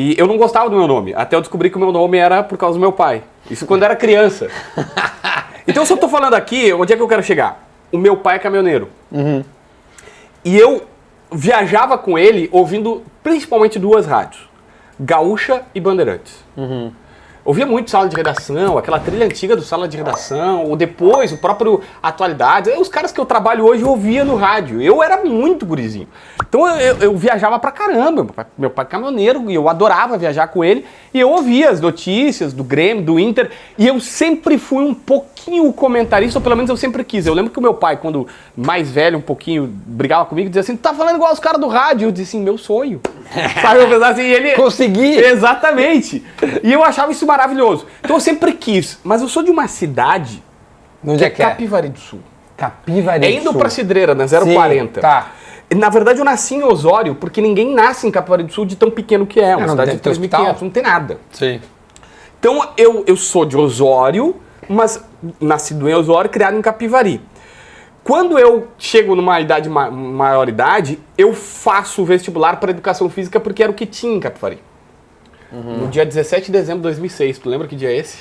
E eu não gostava do meu nome, até eu descobri que o meu nome era por causa do meu pai. Isso quando eu era criança. Então, se eu tô falando aqui, onde é que eu quero chegar? O meu pai é caminhoneiro. E eu viajava com ele ouvindo principalmente duas rádios. Gaúcha e Bandeirantes. Ouvia muito Sala de Redação, aquela trilha antiga do Sala de Redação, ou depois, o próprio Atualidades. Os caras que eu trabalho hoje eu ouvia no rádio. Eu era muito gurizinho. Então eu viajava pra caramba. Meu pai é caminhoneiro e eu adorava viajar com ele. E eu ouvia as notícias do Grêmio, do Inter. E eu sempre fui um pouquinho comentarista, ou pelo menos eu sempre quis. Eu lembro que o meu pai, quando mais velho um pouquinho, brigava comigo, dizia assim, tu tá falando igual os caras do rádio. Eu disse assim, meu sonho. Sabe, eu pensava assim, ele... Consegui! Exatamente. E eu achava isso maravilhoso. Então eu sempre quis. Mas eu sou de uma cidade Onde é que é? Capivari do Sul. Capivari É do indo Sul. pra Cidreira, né? 040. Tá. Na verdade, eu nasci em Osório, porque ninguém nasce em Capivari do Sul de tão pequeno que é. Uma não cidade deve de ter hospital. 3.500, não tem nada. Sim. Então eu sou de Osório, mas nascido em Osório, criado em Capivari. Quando eu chego numa maioridade, eu faço o vestibular para educação física porque era o que tinha em Capivari. No dia 17 de dezembro de 2006. Tu lembra que dia é esse?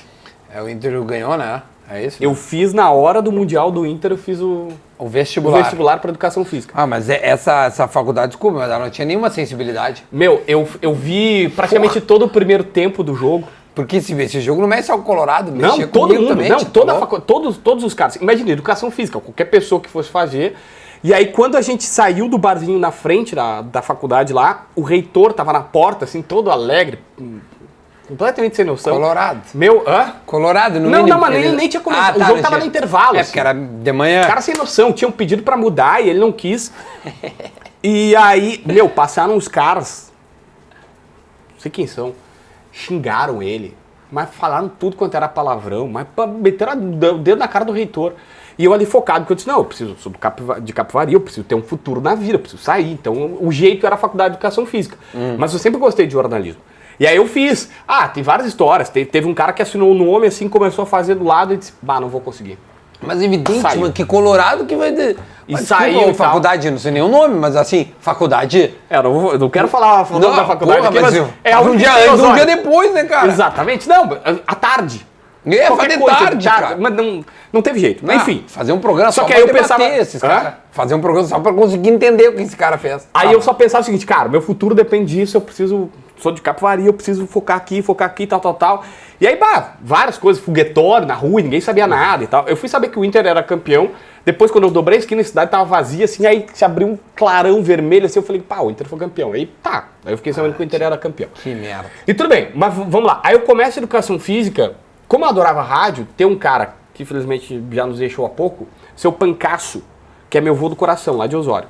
É, o Inter ganhou, né? É isso? Eu fiz na hora do Mundial do Inter, eu fiz o vestibular. para educação física. Ah, mas essa faculdade, desculpa, mas ela não tinha nenhuma sensibilidade. Meu, eu vi praticamente todo o primeiro tempo do jogo. Porque esse jogo não mexe ao Colorado, Não, mexia todo comigo mundo, também. não, tipo, todos os caras. Imagina, educação física, qualquer pessoa que fosse fazer. E aí, quando a gente saiu do barzinho na frente da faculdade lá, o reitor tava na porta, assim, todo alegre, completamente sem noção. Colorado. Meu, hã? Colorado, no Não, mínimo. mas nem tinha começado. O jogo tava no intervalo. É, assim. porque era de manhã. Cara sem noção, tinham pedido pra mudar e ele não quis. E aí, meu, passaram os caras, não sei quem são, xingaram ele, mas falaram tudo quanto era palavrão, mas meteram o dedo na cara do reitor. E eu ali focado, porque eu disse, não, eu preciso, sou de Capivari, eu preciso ter um futuro na vida, eu preciso sair. Então, o jeito era a faculdade de educação física. Mas eu sempre gostei de jornalismo. E aí eu fiz. Tem várias histórias. Teve um cara que assinou o nome, assim, começou a fazer do lado e disse, não vou conseguir. Mas evidente, Saiu. mano, que Colorado que vai... E Mas, saiu desculpa, e tal. faculdade, não sei nem o nome, mas assim, faculdade... Eu não quero falar o nome da faculdade porra, aqui, mas é um dia antes, um dia depois, né, cara? Exatamente. Não, à tarde. É, Qualquer fazer coisa, tarde, cara. Mas não teve jeito. Mas, enfim. Fazer um programa Só só que pra aí eu debater pensava- esses Hã? caras. Fazer um programa só pra conseguir entender o que esse cara fez. Aí eu só pensava o seguinte, cara, meu futuro depende disso, eu preciso, sou de Capivari, eu preciso focar aqui, tal. E aí, várias coisas, foguetório na rua, ninguém sabia nada e tal. Eu fui saber que o Inter era campeão, depois quando eu dobrei a esquina, a cidade tava vazia, assim, aí se abriu um clarão vermelho, assim, eu falei, o Inter foi campeão. Aí eu fiquei sabendo que o Inter era campeão. Que merda. E tudo bem, mas vamos lá. Aí eu começo a educação física, como eu adorava rádio, tem um cara que infelizmente já nos deixou há pouco, seu Pancaço, que é meu vô do coração, lá de Osório.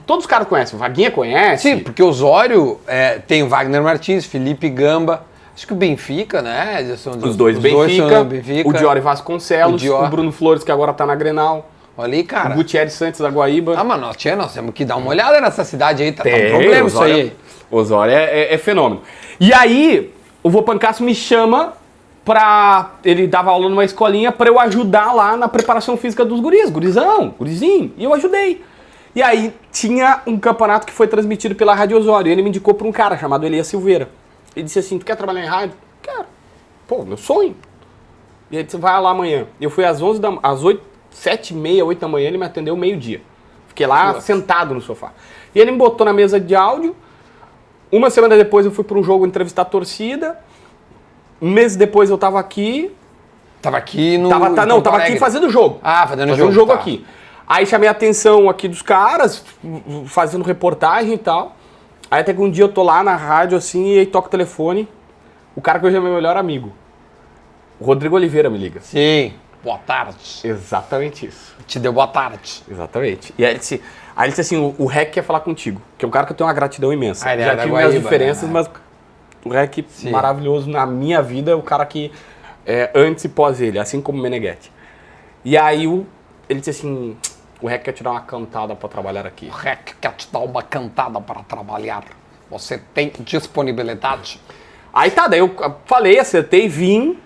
Todos os caras conhecem, o Vaguinha conhece. Sim, porque Osório tem o Wagner Martins, Felipe Gamba, acho que o Benfica, né? Os dois Benfica, o Diori Vasconcelos, o Bruno Flores, que agora tá na Grenal. Olha aí, cara. O Gutierrez Santos da Guaíba. Mas nós temos que dar uma olhada nessa cidade aí, tá um Tem, problema isso Osório, aí. Osório é fenômeno. E aí, o vô Pancasso me chama ele dava aula numa escolinha pra eu ajudar lá na preparação física dos gurizinho, e eu ajudei. E aí tinha um campeonato que foi transmitido pela Rádio Osório, e ele me indicou pra um cara chamado Elias Silveira. Ele disse assim, tu quer trabalhar em rádio? Quero. Pô, meu sonho. E ele disse, vai lá amanhã. Eu fui às 7h30, 8 da manhã, ele me atendeu meio-dia. Fiquei lá sentado no sofá. E ele me botou na mesa de áudio. Uma semana depois eu fui pra um jogo entrevistar a torcida. Um mês depois eu tava aqui. Tava aqui no... Tava aqui fazendo jogo. Fazendo jogo tá. Aqui. Aí chamei a atenção aqui dos caras, fazendo reportagem e tal. Aí até que um dia eu tô lá na rádio assim, e aí toca o telefone. O cara que hoje é meu melhor amigo. O Rodrigo Oliveira me liga. Sim. Boa tarde. Exatamente isso. Te deu boa tarde. Exatamente. E aí ele disse assim, o REC quer falar contigo. Que é um cara que eu tenho uma gratidão imensa. Ele Já tive minhas diferenças, né? mas o REC maravilhoso na minha vida, é o cara que é antes e pós ele, assim como o Meneghetti. E aí ele disse assim, o REC quer te dar uma cantada para trabalhar aqui. O REC quer te dar uma cantada para trabalhar. Você tem disponibilidade? Aí daí eu falei, acertei, vim.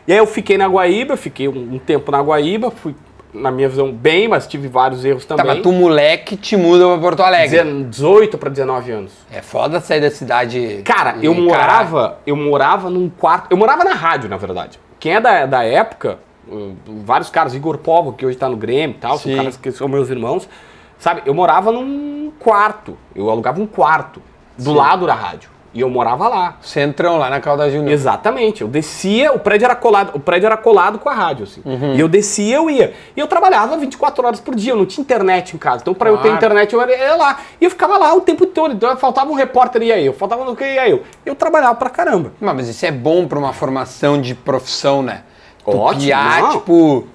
E aí eu fiquei na Guaíba, fiquei um tempo na Guaíba, fui na minha visão, bem, mas tive vários erros Tá, também. mas tu moleque te muda pra Porto Alegre. 18 para 19 anos. É foda sair da cidade. Cara, e eu morava num quarto. Eu morava na rádio, na verdade. Quem é da época, vários caras, Igor Povo, que hoje tá no Grêmio e tal, Sim. são caras que são meus irmãos. Sabe, eu morava num quarto. Eu alugava um quarto do lado da rádio. E eu morava lá. Centrão, lá na Calda Júnior. Exatamente. Eu descia, o prédio era colado com a rádio, assim. E eu descia, eu ia. E eu trabalhava 24 horas por dia, eu não tinha internet em casa. Então, pra eu ter internet, eu ia lá. E eu ficava lá o tempo todo. Então, faltava um repórter, ia eu. Faltava no que, ia eu. Eu trabalhava pra caramba. Mas isso é bom pra uma formação de profissão, né? Tu Ótimo, piar, não. tipo,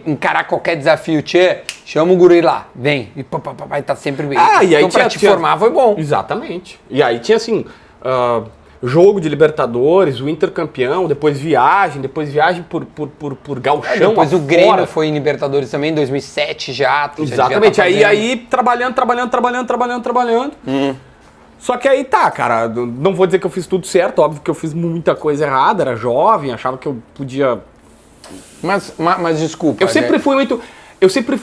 encarar qualquer desafio. Tchê, chama o guri lá, vem. E papai tá sempre bem. Ah, e aí então, pra te formar foi bom. Exatamente. E aí tinha, assim, jogo de Libertadores, o Inter campeão, depois viagem por gauchão. Depois o afora. Grêmio foi em Libertadores também, em 2007 já. Tu já Exatamente, devia tá aí trabalhando. Só que aí tá, cara, não vou dizer que eu fiz tudo certo, óbvio que eu fiz muita coisa errada, era jovem, achava que eu podia... Mas desculpa. Eu sempre fui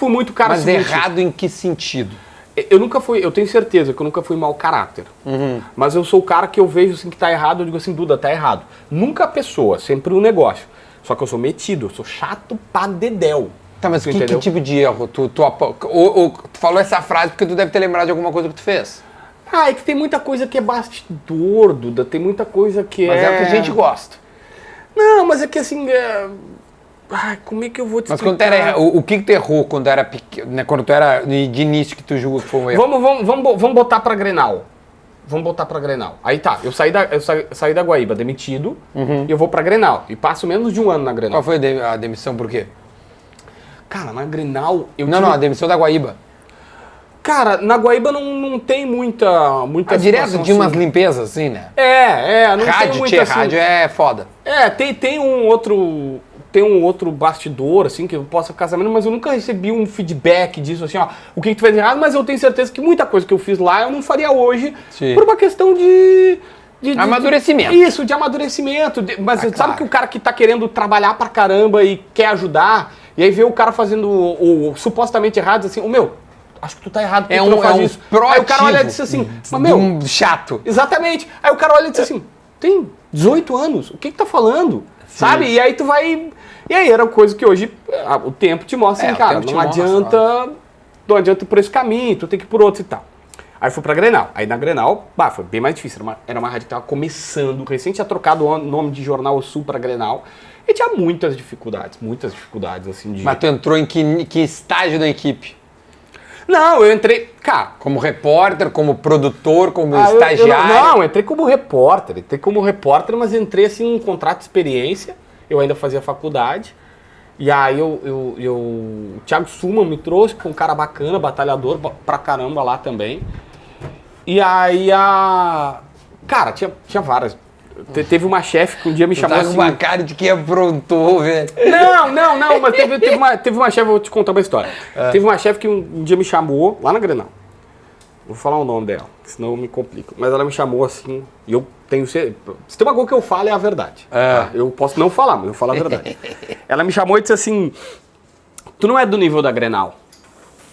muito cara... Mas seguinte, errado em que sentido? eu tenho certeza que eu nunca fui mau caráter, mas eu sou o cara que eu vejo assim que tá errado, eu digo assim, Duda, tá errado. Nunca a pessoa, sempre o negócio. Só que eu sou metido, eu sou chato pra dedéu. Tá, mas Tu que entendeu? tipo de erro? Tu falou essa frase porque tu deve ter lembrado de alguma coisa que tu fez. Ah, é que tem muita coisa que é bastidor, Duda, tem muita coisa que Mas é o que a gente gosta. Não, mas é que assim... Ai, como é que eu vou te Mas explicar? quando tu era, o que tu errou quando era pequeno, né? Quando tu era de início que tu julga que foi um erro? Vamos botar pra Grenal. Aí tá, eu saí da Guaíba demitido e eu vou pra Grenal. E passo menos de um ano na Grenal. Qual foi a demissão, por quê? Cara, na Grenal... Não, a demissão da Guaíba. Cara, na Guaíba não tem muita Direto situação de umas assim. limpezas assim, né? Não tem Rádio, muita assim. rádio é foda. Tem um outro bastidor, assim, que eu possa ficar sabendo, mas eu nunca recebi um feedback disso, assim, ó, o que tu fez errado, mas eu tenho certeza que muita coisa que eu fiz lá eu não faria hoje, Sim. por uma questão de Amadurecimento. Isso, de amadurecimento. Mas sabe claro. que o cara que tá querendo trabalhar pra caramba e quer ajudar, e aí vê o cara fazendo o supostamente errado, diz assim, acho que tu tá errado, porque tu não faz isso. Aí o cara olha e diz assim, mas chato. Exatamente. Aí o cara olha e diz assim, tem 18 anos, o que tá falando? Sim. Sabe? E aí tu vai... E aí era uma coisa que hoje o tempo te mostra, assim, cara, não adianta ir por esse caminho, tu tem que ir por outro e tal. Aí fui pra Grenal. Aí na Grenal, foi bem mais difícil. Era uma rádio que tava começando, recém tinha trocado o nome de Jornal Sul pra Grenal. E tinha muitas dificuldades, assim, de... Mas tu entrou em que estágio da equipe? Não, eu entrei, cara... Como repórter, como produtor, como estagiário? Eu entrei como repórter, mas entrei assim num contrato de experiência, eu ainda fazia faculdade, e aí o Thiago Suman me trouxe, que foi um cara bacana, batalhador pra caramba lá também, e aí cara, tinha várias... Teve uma chefe que um dia me chamou assim... uma cara de que aprontou, velho. Não, mas teve uma chefe, eu vou te contar uma história. Teve uma chefe que um dia me chamou, lá na Grenal. Vou falar o nome dela, senão eu me complico. Mas ela me chamou assim, e eu tenho... Se tem uma coisa que eu falo, é a verdade. Tá? Eu posso não falar, mas eu falo a verdade. Ela me chamou e disse assim, tu não é do nível da Grenal.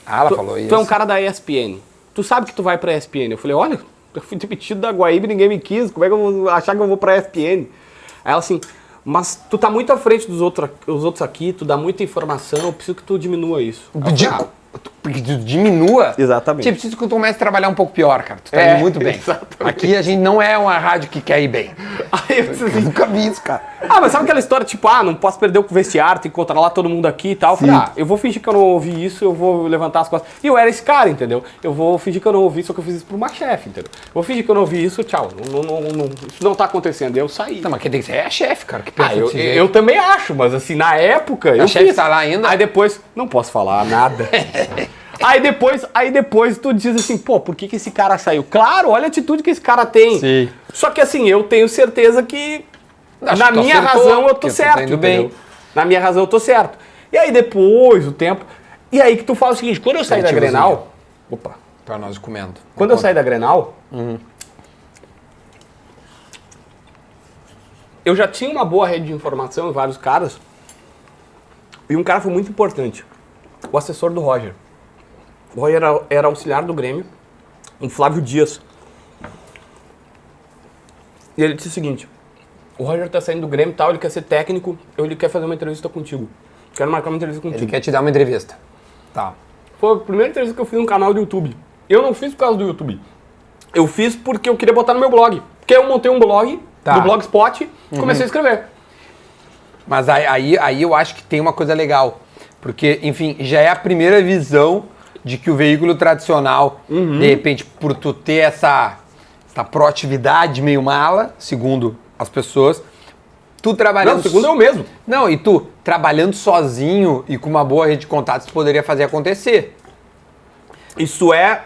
Ela falou isso. Tu é um cara da ESPN. Tu sabe que tu vai pra ESPN. Eu falei, olha... Eu fui demitido da Guaíba e ninguém me quis. Como é que eu vou achar que eu vou pra ESPN? Aí ela assim, mas tu tá muito à frente dos outros aqui, tu dá muita informação, eu preciso que tu diminua isso. Diminua? Exatamente. Tipo, preciso que tu comece a trabalhar um pouco pior, cara. Tu tá indo muito bem. Exatamente. Aqui a gente não é uma rádio que quer ir bem. Aí eu disse assim, nunca vi isso, cara. Mas sabe aquela história, tipo, não posso perder o vestiário, tem que controlar todo mundo aqui e tal. Eu falei, eu vou fingir que eu não ouvi isso, eu vou levantar as costas. E eu era esse cara, entendeu? Eu vou fingir que eu não ouvi, só que eu fiz isso pra uma chefe, entendeu? Eu vou fingir que eu não ouvi isso, tchau. Isso não tá acontecendo. E eu saí. Não, mas quem tem que ser é a chefe, cara. Que pensa desse jeito. Eu também acho, mas assim, na época... A chefe tá lá ainda? Aí depois, não posso falar nada. Aí depois tu diz assim, pô, por que esse cara saiu? Claro, olha a atitude que esse cara tem. Sim. Só que assim, eu tenho certeza que na minha razão eu tô certo, bem. Na minha razão eu tô certo. E aí depois, o tempo... E aí que tu fala o seguinte, quando eu saí da Grenal... Opa. Pra nós comendo. Quando eu saí da Grenal... Eu já tinha uma boa rede de informação em vários caras. E um cara foi muito importante. o assessor do Roger. O Roger era auxiliar do Grêmio, um Flávio Dias. E ele disse o seguinte: o Roger tá saindo do Grêmio e tal, ele quer ser técnico, ele quer fazer uma entrevista contigo. Quero marcar uma entrevista contigo. Ele quer te dar uma entrevista. Tá. Foi a primeira entrevista que eu fiz no canal do YouTube. Eu não fiz por causa do YouTube. Eu fiz porque eu queria botar no meu blog. Porque eu montei um blog, do Blogspot, e comecei a escrever. Mas aí eu acho que tem uma coisa legal. Porque, enfim, já é a primeira visão de que o veículo tradicional, de repente, por tu ter essa proatividade meio mala, segundo as pessoas, tu trabalhando... Não, segundo eu mesmo. Não, e tu trabalhando sozinho e com uma boa rede de contatos, tu poderia fazer acontecer. Isso é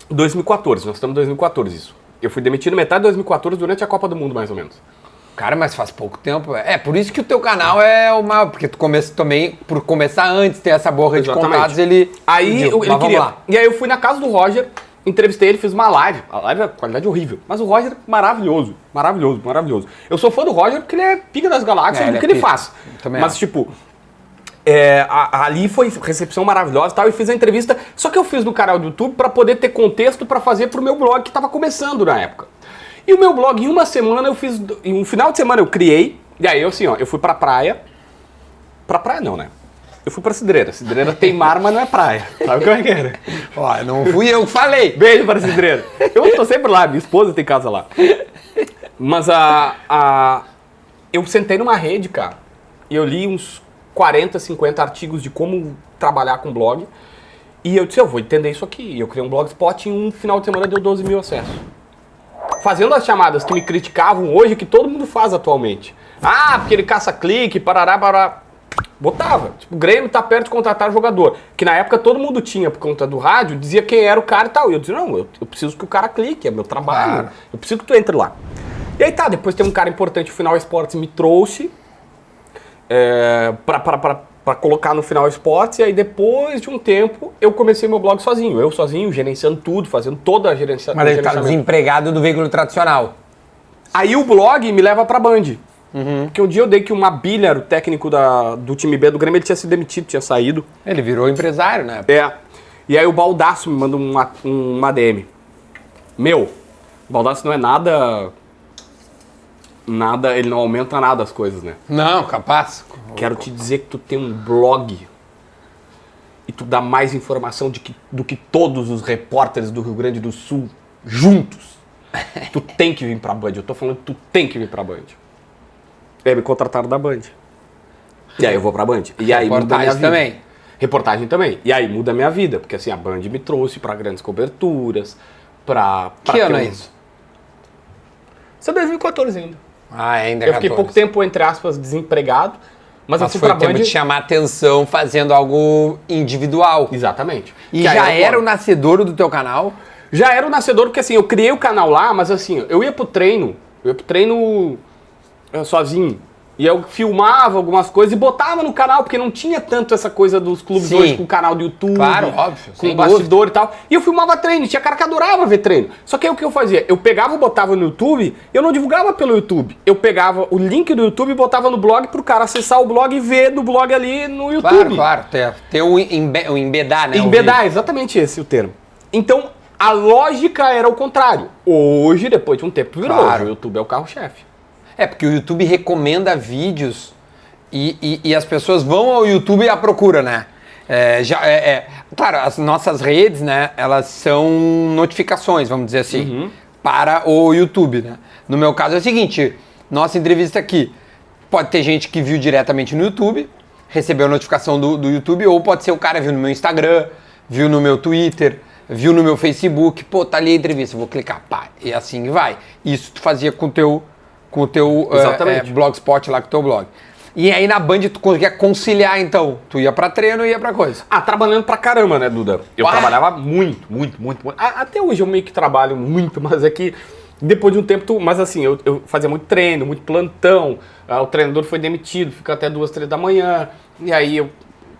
2014, nós estamos em 2014 isso. Eu fui demitido metade de 2014 durante a Copa do Mundo, mais ou menos. Cara, mas faz pouco tempo. É por isso que o teu canal é uma... Porque tu começa também, por começar antes, ter essa boa rede de contatos, ele... Aí ele queria. Lá. E aí eu fui na casa do Roger, entrevistei ele, fiz uma live. A live é qualidade horrível. Mas o Roger, maravilhoso. Maravilhoso, maravilhoso. Eu sou fã do Roger porque ele é pica das galáxias do que ele faz. Mas, tipo... ali foi recepção maravilhosa e tal, e fiz a entrevista, só que eu fiz no canal do YouTube para poder ter contexto para fazer pro meu blog que estava começando na época. E o meu blog, em uma semana, em um final de semana eu criei, e aí eu assim, ó, eu fui pra praia não, né? Eu fui pra Cidreira. Cidreira tem mar, mas não é praia. Sabe como é que era? Ó, não fui eu que falei. Beijo para Cidreira. Eu tô sempre lá, minha esposa tem casa lá. Mas eu sentei numa rede, cara, e eu li uns 40, 50 artigos de como trabalhar com blog. E eu disse, eu vou entender isso aqui. E eu criei um blogspot e em um final de semana deu 12 mil acessos. Fazendo as chamadas que me criticavam hoje, que todo mundo faz atualmente. Ah, porque ele caça clique, parará, parará. Botava. Tipo, o Grêmio tá perto de contratar jogador. Que na época todo mundo tinha, por conta do rádio, dizia quem era o cara e tal. E eu dizia, não, eu preciso que o cara clique, é meu trabalho. Claro. Eu preciso que tu entre lá. E aí tá, depois tem um cara importante, o Final Esportes me trouxe pra colocar no Final Esportes, e aí depois de um tempo eu comecei meu blog sozinho. Eu sozinho, gerenciando tudo, fazendo toda a gerenciação. Mas ele tá desempregado do veículo tradicional. Aí o blog me leva pra Band. Porque um dia eu dei que o Mabilha, o técnico do time B do Grêmio, ele tinha sido demitido, tinha saído. Ele virou empresário, né? E aí o Baldasso me manda uma DM. Meu, o Baldasso não é nada, ele não aumenta nada as coisas, né? Não, capaz. Quero te dizer que tu tem um blog e tu dá mais informação do que todos os repórteres do Rio Grande do Sul juntos. Tu tem que vir pra Band. Eu tô falando que tu tem que vir pra Band. E aí me contrataram da Band. E aí eu vou pra Band. E aí muda a minha vida. Também. Reportagem também. E aí muda a minha vida. Porque assim, a Band me trouxe pra grandes coberturas, pra que ano é isso? Isso é 2014 ainda. Ainda eu fiquei pouco tempo, entre aspas, desempregado. Mas eu fui pra Band... tempo de chamar atenção fazendo algo individual. Exatamente. E que já era o nascedouro do teu canal? Já era o nascedouro, porque assim, eu criei o canal lá, mas assim, eu ia pro treino sozinho. E eu filmava algumas coisas e botava no canal, porque não tinha tanto essa coisa dos clubes hoje com o canal do YouTube. Claro, óbvio. Com o bastidor e tal. E eu filmava treino, tinha cara que adorava ver treino. Só que aí o que eu fazia? Eu pegava e botava no YouTube, eu não divulgava pelo YouTube. Eu pegava o link do YouTube e botava no blog pro cara acessar o blog e ver no blog ali no YouTube. Claro. Tem o embedar, né? Embedar, exatamente esse o termo. Então, a lógica era o contrário. Hoje, depois de um tempo, virou. Claro. O YouTube é o carro-chefe. Porque o YouTube recomenda vídeos e as pessoas vão ao YouTube à procura, né? Claro, as nossas redes, né? Elas são notificações, vamos dizer assim, para o YouTube, né? No meu caso é o seguinte, nossa entrevista aqui, pode ter gente que viu diretamente no YouTube, recebeu a notificação do YouTube, ou pode ser o cara viu no meu Instagram, viu no meu Twitter, viu no meu Facebook, pô, tá ali a entrevista, vou clicar, pá, e assim vai. Isso tu fazia com o teu blogspot lá, com o teu blog. E aí na Band tu conseguia conciliar, então. Tu ia pra treino e ia pra coisa. Trabalhando pra caramba, né, Duda? Eu trabalhava muito. Até hoje eu meio que trabalho muito, mas é que depois de um tempo Mas assim, eu fazia muito treino, muito plantão. O treinador foi demitido, fica até 2, 3 da manhã. E aí eu,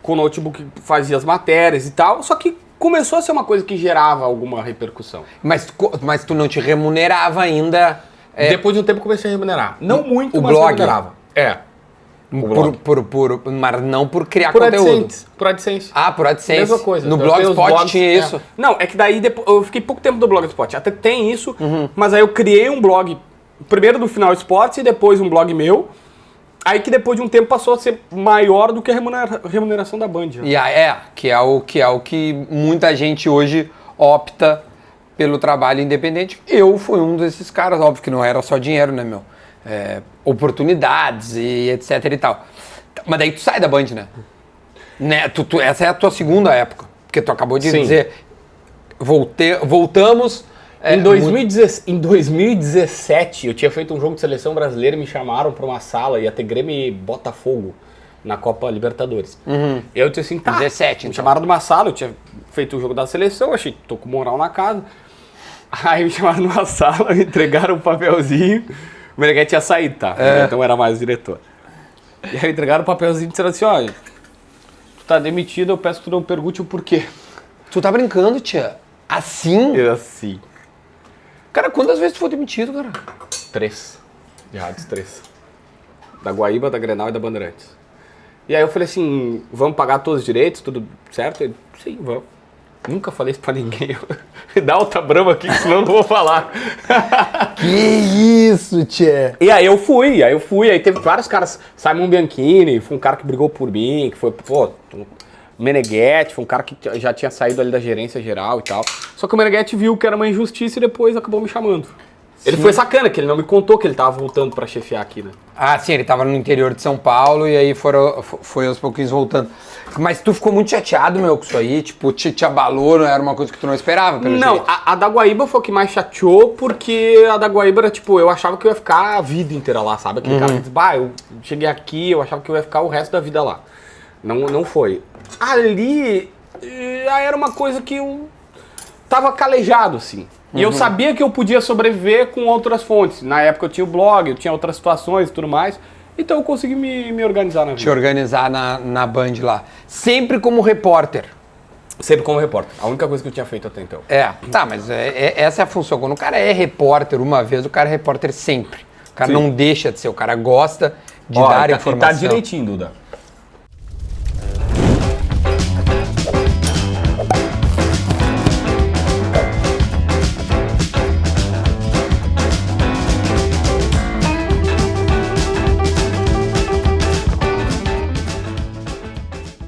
com o notebook, fazia as matérias e tal. Só que começou a ser uma coisa que gerava alguma repercussão. Mas tu não te remunerava ainda... Depois de um tempo eu comecei a remunerar. Não muito, mas blog remunerava. Mas não por criar Por conteúdo. AdSense. Por AdSense. Ah, por AdSense. Mesma coisa. No Eu tenho os Blogspot blogs, tinha isso. Não, é que daí eu fiquei pouco tempo no Blogspot. Até tem isso, mas aí eu criei um blog, primeiro do Final Esportes e depois um blog meu. Aí que depois de um tempo passou a ser maior do que a remuneração da Band. Né? Que é o que muita gente hoje opta pelo trabalho independente. Eu fui um desses caras, óbvio que não era só dinheiro, né, meu? Oportunidades e etc e tal. Mas daí tu sai da Band, né? Essa é a tua segunda época. Porque tu acabou de dizer, voltamos... Em 2017, eu tinha feito um jogo de seleção brasileira e me chamaram para uma sala, ia ter Grêmio e Botafogo na Copa Libertadores. Eu disse assim, tá. 17, me então. chamaram numa sala, eu tinha feito o jogo da seleção, achei, tô com moral na casa. Aí me chamaram numa sala, me entregaram um papelzinho. O Meneghetti tinha saído, tá? Então era mais o diretor. E aí me entregaram um papelzinho e disseram assim, olha, tu tá demitido, eu peço que tu não pergunte o porquê. Tu tá brincando, tia? Assim? Assim. Cara, quantas vezes tu foi demitido, cara? 3. De rádios, 3. Da Guaíba, da Grenal e da Bandeirantes. E aí eu falei assim, vamos pagar todos os direitos, tudo certo? Ele, sim, vamos. Nunca falei isso pra ninguém. Dá alta brama aqui, senão eu não vou falar. Que isso, tchê? E aí eu fui, aí teve vários caras, Simon Bianchini, foi um cara que brigou por mim, que foi, Meneghetti, foi um cara que já tinha saído ali da gerência geral e tal. Só que o Meneghetti viu que era uma injustiça e depois acabou me chamando. Ele foi sacana, que ele não me contou que ele tava voltando pra chefiar aqui, né? Ah, sim, ele tava no interior de São Paulo e aí foi aos pouquinhos voltando. Mas tu ficou muito chateado, meu, com isso aí? Tipo, te abalou, não era uma coisa que tu não esperava, pelo Não, jeito? a da Guaíba foi o que mais chateou, porque a da Guaíba era tipo, eu achava que eu ia ficar a vida inteira lá, sabe? Aquele cara que diz, eu cheguei aqui, eu achava que eu ia ficar o resto da vida lá. Não foi. Ali, era uma coisa que eu tava calejado, assim. E eu sabia que eu podia sobreviver com outras fontes. Na época eu tinha o blog, eu tinha outras situações e tudo mais. Então eu consegui me organizar na vida. Te organizar na Band lá. Sempre como repórter. Sempre como repórter. A única coisa que eu tinha feito até então. Tá, mas essa é a função. Quando o cara é repórter uma vez, o cara é repórter sempre. O cara não deixa de ser, o cara gosta de dar informação. Tá direitinho, Duda.